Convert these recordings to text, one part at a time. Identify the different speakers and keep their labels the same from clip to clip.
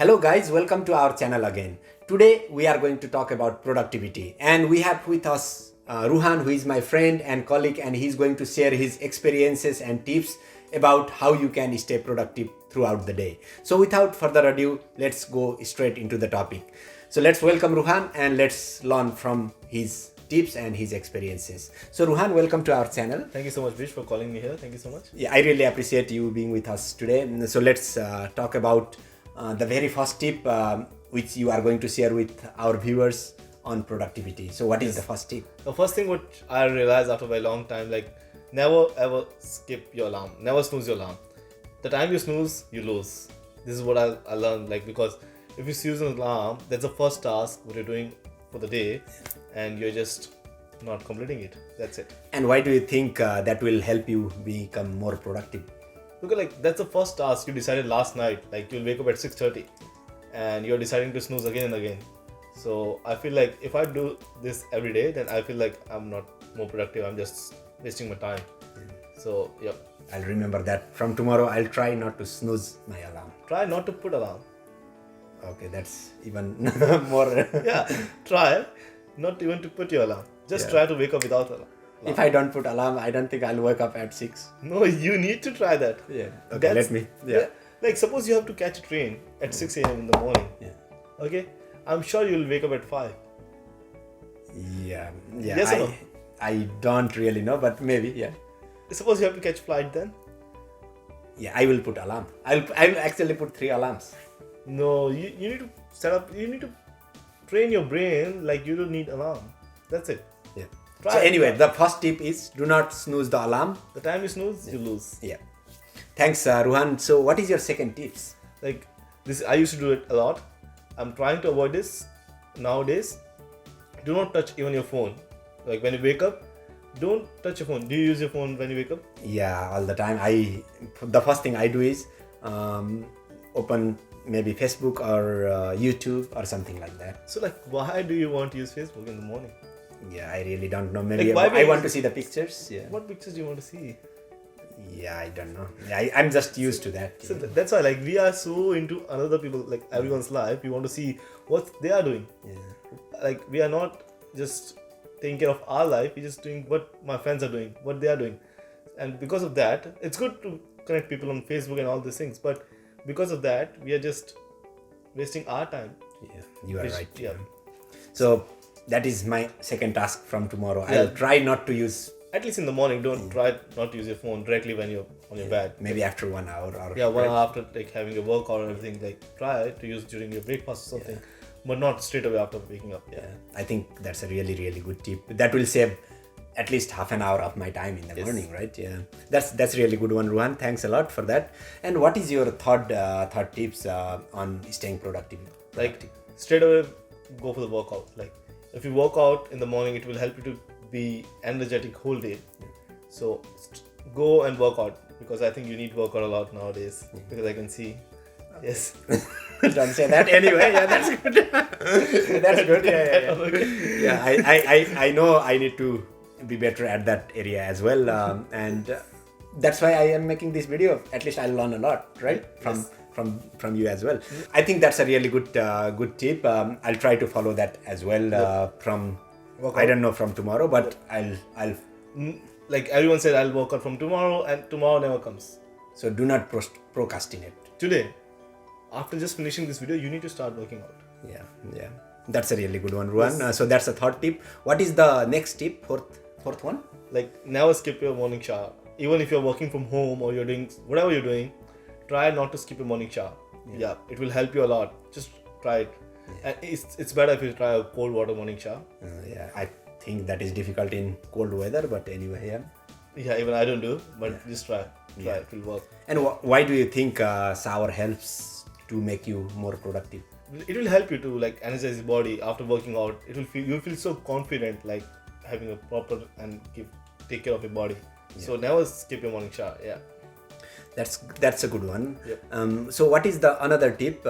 Speaker 1: Hello guys, welcome to our channel again. Today we are going to talk about productivity and we have with us Ruhan, who is my friend and colleague, and he's going to share his experiences and tips about how you can stay productive throughout the day. So without further ado, let's go straight into the topic. So let's welcome Ruhan and let's learn from his tips and his experiences. So Ruhan, welcome to our channel.
Speaker 2: Thank you so much, Vish, for calling me here. Thank you so much.
Speaker 1: Yeah, I really appreciate you being with us today. So let's talk about the very first tip which you are going to share with our viewers on productivity. So what is the first tip?
Speaker 2: The first thing which I realized after a very long time, like never ever skip your alarm. Never snooze your alarm. The time you snooze, you lose. This is what I learned, like, because if you snooze an alarm, that's the first task what you're doing for the day and you're just not completing it. That's it.
Speaker 1: And why do you think that will help you become more productive?
Speaker 2: Because like that's the first task you decided last night. Like you'll wake up at 6:30 and you're deciding to snooze again and again. So I feel like if I do this every day, then I feel like I'm not more productive. I'm just wasting my time. So yeah,
Speaker 1: I'll remember that. From tomorrow, I'll try not to snooze my alarm.
Speaker 2: try not to put alarm.
Speaker 1: Okay, that's even more.
Speaker 2: Yeah, try not even to put your alarm. Just
Speaker 1: Yeah.
Speaker 2: try to wake up without alarm.
Speaker 1: If I don't put alarm, I don't think I'll wake up at 6.
Speaker 2: No, you need to try that.
Speaker 1: Yeah. Okay, let me. Yeah.
Speaker 2: Like suppose you have to catch a train at 6 a.m. in the morning.
Speaker 1: Yeah.
Speaker 2: Okay, I'm sure you'll wake up at 5.
Speaker 1: Yeah.
Speaker 2: Yes or no?
Speaker 1: I don't really know, but maybe, yeah.
Speaker 2: Suppose you have to catch flight then.
Speaker 1: Yeah, I will put alarm. I'll actually put 3 alarms.
Speaker 2: No, you need to set up. You need to train your brain like you don't need alarm. That's it.
Speaker 1: Yeah.
Speaker 2: Try
Speaker 1: So
Speaker 2: it.
Speaker 1: anyway, the first tip is do not snooze the alarm.
Speaker 2: The time you snooze, you lose.
Speaker 1: Yeah. Thanks, Ruhan. So what is your second tips?
Speaker 2: Like this, I used to do it a lot. I'm trying to avoid this nowadays. Do not touch even your phone. Like when you wake up, don't touch your phone. Do you use your phone when you wake up?
Speaker 1: Yeah, all the time. The first thing I do is open maybe Facebook or YouTube or something like that.
Speaker 2: So like, why do you want to use Facebook in the morning?
Speaker 1: Yeah, I really don't know. Maybe
Speaker 2: Like, why
Speaker 1: I
Speaker 2: we-
Speaker 1: want to see the pictures. Yeah.
Speaker 2: What pictures do you want to see?
Speaker 1: Yeah, I don't know. Yeah, I'm just used to that.
Speaker 2: So that's why, like, we are so into another people, like everyone's life. We want to see what they are doing.
Speaker 1: Yeah.
Speaker 2: Like, we are not just taking care of our life. We're just doing what my friends are doing, what they are doing, and because of that, it's good to connect people on Facebook and all these things. But because of that, we are just wasting our time.
Speaker 1: Yeah, you are right.
Speaker 2: Yeah.
Speaker 1: So that is my second task from tomorrow.
Speaker 2: Yeah.
Speaker 1: I'll try not to use.
Speaker 2: At least in the morning, don't try not to use your phone directly when you're on your bed.
Speaker 1: Maybe after 1 hour or
Speaker 2: Yeah, 1 hour after like having a workout or everything, like try to use during your breakfast or something, but not straight away after waking up.
Speaker 1: Yeah, I think that's a really, really good tip. That will save at least half an hour of my time in the
Speaker 2: Yes.
Speaker 1: morning, right? Yeah, that's really good one, Ruhan. Thanks a lot for that. And what is your third tips on staying productive?
Speaker 2: Like straight away go for the workout. Like if you work out in the morning, it will help you to be energetic whole day. So go and work out, because I think you need workout a lot nowadays, because I can see. Yes.
Speaker 1: Don't say that anyway. Yeah, that's good. That's good. Yeah. I know I need to be better at that area as well, and that's why I am making this video. At least I'll learn a lot, right? From you as well. I think that's a really good tip. I'll try to follow that as well from. I don't know from tomorrow, but I'll.
Speaker 2: Like everyone said, I'll work out from tomorrow, and tomorrow never comes.
Speaker 1: So do not procrastinate.
Speaker 2: Today, after just finishing this video, you need to start working out.
Speaker 1: Yeah. That's a really good one, Ruhan. So that's the third tip. What is the next tip? Fourth one?
Speaker 2: Like never skip your morning shower. Even if you're working from home or you're doing whatever you're doing, try not to skip your morning shower. Yeah, it will help you a lot. Just try it. And it's better if you try a cold water morning shower.
Speaker 1: Yeah, I think that is difficult in cold weather, but anyway, yeah.
Speaker 2: Yeah, even I don't do, but just try. It will work.
Speaker 1: And why do you think shower helps to make you more productive?
Speaker 2: It will help you to like energize your body after working out. You'll feel so confident, like having a proper and take care of your body. So never skip your morning shower. Yeah.
Speaker 1: That's a good one.
Speaker 2: Yep.
Speaker 1: So what is the another tip?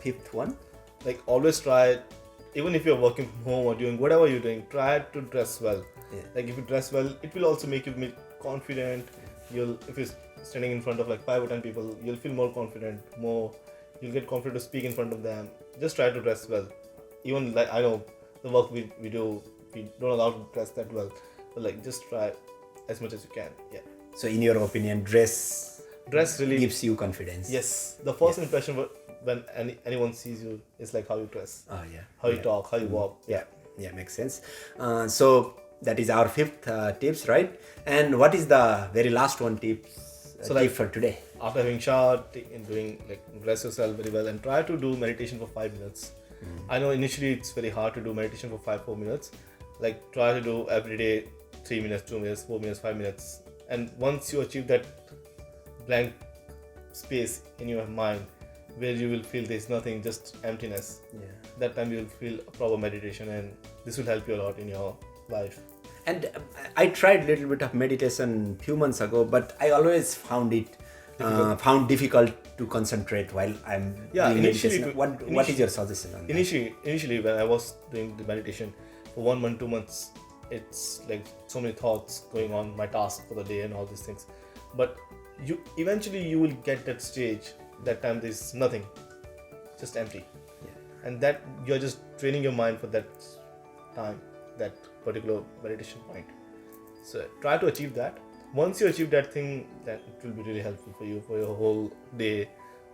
Speaker 1: Fifth one?
Speaker 2: Like always try, even if you're working from home or doing whatever you're doing, try to dress well.
Speaker 1: Yeah.
Speaker 2: Like if you dress well, it will also make you feel confident. If you're standing in front of like 5 or 10 people, you'll feel more confident, more you'll get confident to speak in front of them. Just try to dress well. Even like I know the work we do, we don't allow to dress that well, but like just try as much as you can. Yeah.
Speaker 1: So in your opinion, dress
Speaker 2: Dress really
Speaker 1: gives you confidence.
Speaker 2: Yes. The first impression when anyone sees you is like how you dress,
Speaker 1: Oh yeah.
Speaker 2: how you talk, how you walk.
Speaker 1: Yeah, yeah, makes sense. So that is our fifth tips, right? And what is the very last one tip for today?
Speaker 2: After having showered and doing like dress yourself very well and try to do meditation for 5 minutes. I know initially it's very hard to do meditation for 4 minutes. Like try to do every day 3 minutes, 2 minutes, 4 minutes, 5 minutes. And once you achieve that blank space in your mind where you will feel there's nothing, just emptiness.
Speaker 1: Yeah.
Speaker 2: That time you will feel a proper meditation, and this will help you a lot in your life.
Speaker 1: And I tried a little bit of meditation few months ago, but I always found it difficult to concentrate while I'm doing
Speaker 2: initially
Speaker 1: meditation. What is your suggestion on that?
Speaker 2: Initially when I was doing the meditation for 1 month, 2 months, it's like so many thoughts going on, my task for the day and all these things. But you eventually will get that stage. That time there's nothing, just empty.
Speaker 1: Yeah.
Speaker 2: And that you're just training your mind for that time, that particular meditation point. So try to achieve that. Once you achieve that thing, then it will be really helpful for you for your whole day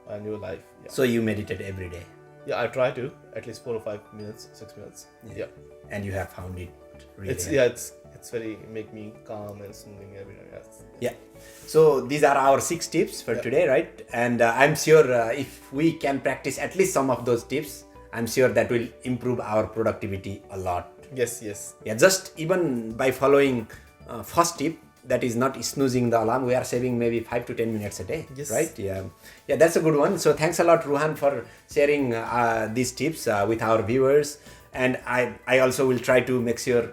Speaker 2: and your life. Yeah.
Speaker 1: So you meditate every day?
Speaker 2: Yeah, I try to at least 4 or 5 minutes, 6 minutes. Yeah.
Speaker 1: And you have found it really
Speaker 2: It's very make me calm and soothing every day. Yes.
Speaker 1: Yeah. So these are our 6 tips for today, right? And I'm sure if we can practice at least some of those tips, I'm sure that will improve our productivity a lot.
Speaker 2: Yes.
Speaker 1: Yeah, just even by following first tip, that is not snoozing the alarm, we are saving maybe 5 to 10 minutes a day.
Speaker 2: Yes.
Speaker 1: Right? Yeah, that's a good one. So thanks a lot, Ruhan, for sharing these tips with our viewers. And I also will try to make sure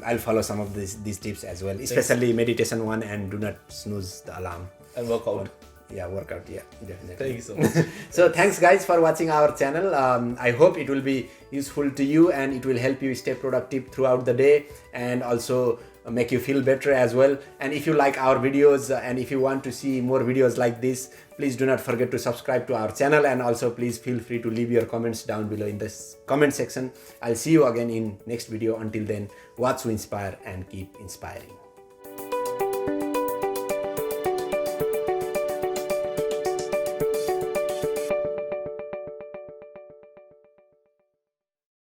Speaker 1: I'll follow some of these tips as well, especially meditation one and do not snooze the alarm.
Speaker 2: And workout.
Speaker 1: Workout. Yeah, definitely.
Speaker 2: Thank you so much.
Speaker 1: So thanks guys for watching our channel. I hope it will be useful to you and it will help you stay productive throughout the day and also make you feel better as well. And if you like our videos and if you want to see more videos like this, please do not forget to subscribe to our channel, and also please feel free to leave your comments down below in this comment section. I'll see you again in next video. Until then, watch to inspire and keep inspiring.